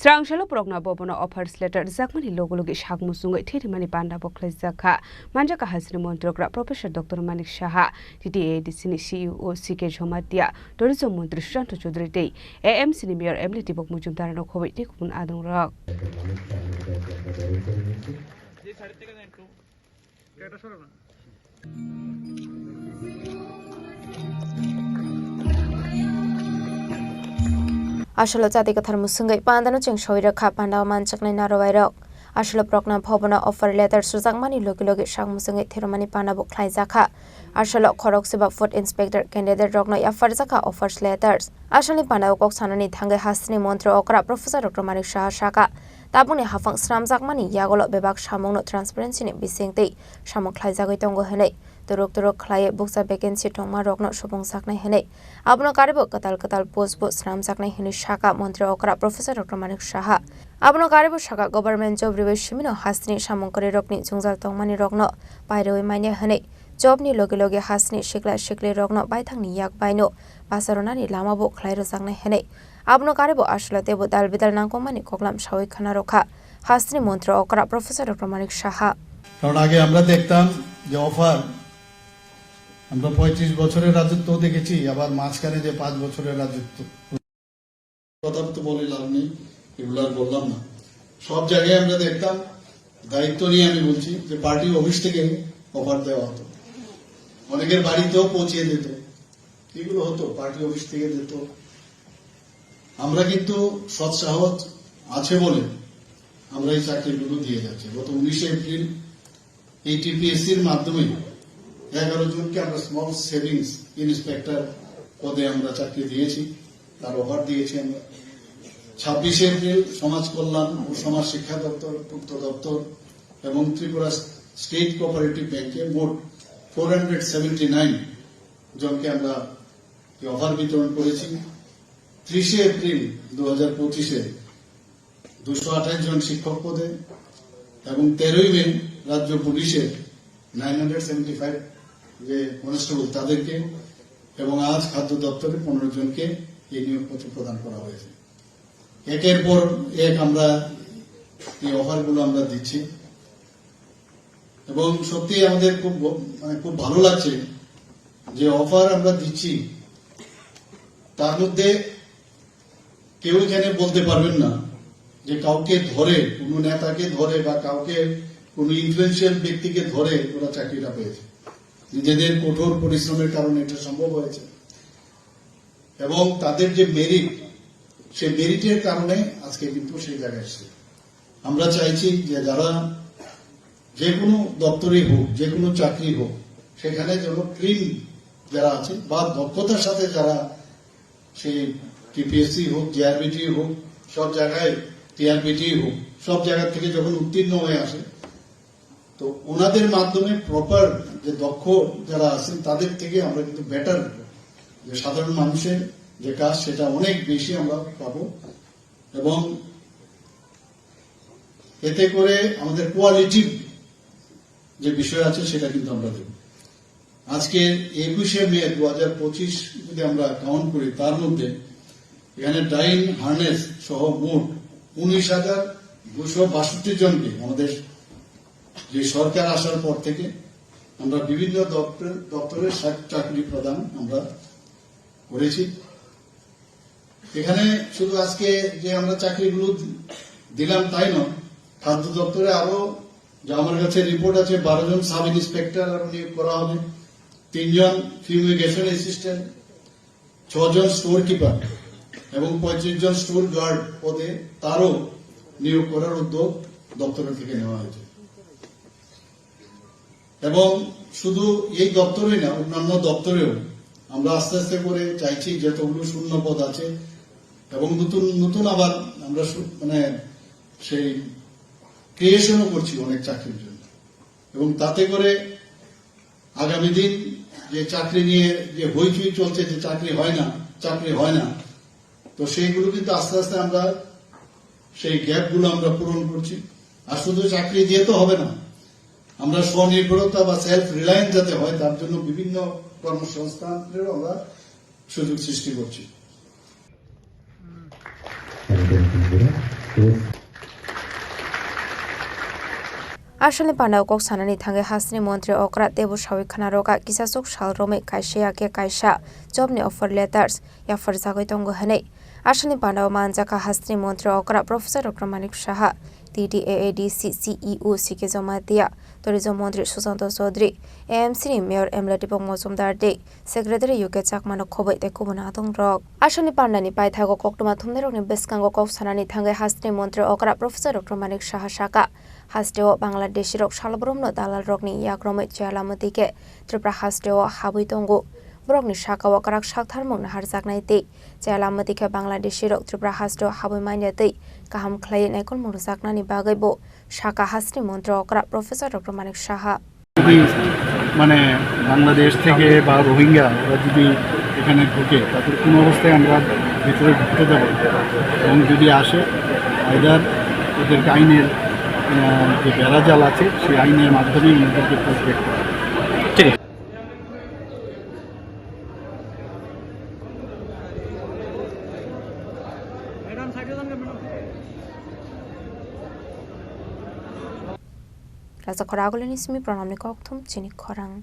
Srangshalo progna bobono offers letter zakmani logologi shagmusungai thirimani panda boklai zakha manjaka hasini montrokra Professor Dr. Manik Shaha TTA disini CEO CK Jhomatia tourism montri Shanto Chaudhary dei AMC ni mayor Emily Tibok Mujumdar no khowai tikun adung rak Ashalo jati kathar musungai pandano cheng shoira kha panda manchaknai narowairok ashalo prokna bhobona offer letter sujangmani logi sang musungai thiromani panda bo khlai jakha ashalo khorok seba food inspector candidate rokno afar jakha offers letters ashali panda kok sanani thangai hasni montra okra Professor Dr. Manik Shaha shaka tabuni hafang sram jakmani yagolo bebak samongno transparency ni bisingtei samong khlai jagoi tongo henei turuk khlai buksa vacancy tongma rokno subong saknai henei abno karibo katal post bo sram saknai henei shaka montra okra Professor Dr. Manik Shaha abno karibo shaka government job revishmino hasni samong kore rokni jungjal tongmani rokno pairoi mania henei job ni logi hasni shikla rokno baithangni yak baino pasarona ni lama bo khlai ro saknai henei abno karibo ashlate bo dalbidal nangkomani koklam shawai khana rokha hasni montra okra Professor Dr. Manik Shaha কারণ আগে আমরা দেখতাম যে offer আমরা 35 বছরের রাজত্ব দেখেছি আবার মাঝখানে যে 5 বছরের রাজত্ব কথা তো বলে লাভ নেই এগুলো আর বললাম না সব জায়গায় আমরা দেখতাম দায়িত্ব নিয়ে আমি বলছি যে পার্টি অফিস থেকে অফার দেওয়া হতো অনেকের বাড়িতেও পৌঁছে দিত এগুলো হতো পার্টি অফিস থেকে দিত আমরা কিন্তু সৎ সাহস আছে বলে আমরা এই চাকরিগুলো দিয়ে যাচ্ছি গত 19 এপ্রিল এই টিপিএসসির মাধ্যমে 11 জনকে আমরা স্মল সেভিংস ইন্সপেক্টর পদে আমরা চাকরি দিয়েছি তার অফার দিয়েছি আমরা 26 এপ্রিল সমাজ কল্যাণ ও সমাজ শিক্ষা দপ্তর পূর্ত দপ্তর এবং ত্রিপুরা স্টেট কোঅপারেটিভ ব্যাংকে মোট 479 জনকে আমরা এই অফার বিতরণ করেছি 30 এপ্রিল 2025 228 জন শিক্ষক পদে এবং 13 মে রাজ্য পুলিশের 975 যে কনস্টেবল তাদেরকে এবং আজ খাদ্য দপ্তরে 15 জনকে এই নিয়োগপত্র প্রদান করা হয়েছে একের পর এক আমরা এই অফারগুলো আমরা দিচ্ছি এবং সত্যি আমাদের খুব ভালো লাগছে যে অফার আমরা দিচ্ছি তার মধ্যে কেউ এখানে বলতে পারবেন না যে কাউকে ধরে কোনো নেতাকে ধরে বা কাউকে কোনো ইনফ্লুয়েন্সিয়াল ব্যক্তিকে ধরে ওরা চাকরিটা পেয়েছে নিজেদের কঠোর পরিশ্রমের কারণে এটা সম্ভব হয়েছে এবং তাদের যে মেরিট সেই মেরিটের কারণে আজকে কিন্তু সেই জায়গায় এসেছে আমরা চাইছি যে যারা যে কোনো দপ্তরে হোক যে কোনো চাকরি হোক সেখানে যেন ক্লিন যারা আছে বা দক্ষতার সাথে যারা সেই টিপিএসসি হোক জেআরবিটি হোক সব জায়গায় টিআরবিটি হোক সব জায়গা থেকে যখন উত্তীর্ণ হয়ে আসে তো ওনাদের মাধ্যমে প্রপার যে দক্ষ যারা আছেন তাদের থেকে আমরা কিন্তু বেটার যে সাধারণ মানুষের যে কাজ সেটা অনেক বেশি আমরা পাবো এবং এতে করে আমাদের কোয়ালিটিভ যে বিষয় আছে সেটা কিন্তু আমরা দেব আজকে 21 মে 2025 যদি আমরা কাউন্ট করি তার মধ্যে এখানে ডাইন হার্নেস সহ মোট 19,262 জনকে আমাদের যে সরকার আসার পর থেকে আমরা বিভিন্ন দপ্তরের চাকরি প্রদান আমরা করেছি এখানে শুধু আজকে যে আমরা চাকরিগুলো দিলাম তাই নয় খাদ্য দপ্তরে আরো যে আমার কাছে রিপোর্ট আছে 12 জন সাব ইন্সপেক্টর নিয়োগ করা হবে 3 জন ফিউমিগেশন অ্যাসিস্ট্যান্ট 6 জন স্টোর কিপার এবং 35 জন স্টোর গার্ড পদে তারও নিয়োগ করার উদ্যোগ দপ্তরের থেকে নেওয়া হয়েছে এবং শুধু এই দপ্তরে না অন্যান্য দপ্তরেও আমরা আস্তে আস্তে করে চাইছি যতগুলো শূন্য পদ আছে এবং নতুন আবার আমরা মানে সেই ক্রিয়েশনও করছি অনেক চাকরির জন্য এবং তাতে করে আগামী দিন যে চাকরি নিয়ে যে হইচই চলছে যে চাকরি হয় না তো সেইগুলো কিন্তু আস্তে আস্তে আমরা সেই গ্যাপগুলো আমরা পূরণ করছি আর শুধু চাকরি দিয়ে তো হবে না আমরা স্বনির্ভরতা বা সেলফ রিলায়েন্স যাতে হয় তার জন্য বিভিন্ন কর্মসংস্থানেরও আমরা সুযোগ সৃষ্টি করছি Ashalni Pandao kok sanani thangai hasni Montri Okra Debu Shawi Khanaroka Kisasuk Shalrome Kaisha ke Kaisha Jobni offer letters ya farzagoi tongo hane Ashalni Pandao Manjaka hasni Montri Okra Professor Dr. Manik Shaha TDAADC CEO CK Zomatia Tourism Montri Susanto Sodri AMC Mayor Emlati Pongmosumdar De Secretary UK Chakmano Khoboi te Kubuna Tong Rok Ashalni Pandani Paithago Koktuma Thumnerok ni Beskango kok sanani thangai hasni Montri Okra Professor Dr. Manik Shaha Shaka Hasteo Bangladesh rok Shalbromno Dalal Rokni Yakrome Chalamutike Tripra Hasteo Habuitongo Brokni Shaka Wakarak Shaktarmong Harjaknaiti Chalamutike Bangladesh rok Tripra Hasteo Habuimanyati Kaham Clay Nekon Murzaknani Bagaibo Shaka Hastri Montro Okra Professor Dr. Manik Shaha মানে বাংলাদেশ থেকে বা রোহিঙ্গা ওরা যদি এখানে ঢুকে তাদের কোনো অবস্থায় আমরা ভিতরে ঢুকতে দেব এবং যদি আসে আইদার ওদেরকে আইনের যে বেড়াজাল আছে সেই আইনের মাধ্যমে ওদেরকে প্রোটেক্ট করা ঠিক Rasa Koragolini Simi Pranamni Koktum Chini Korang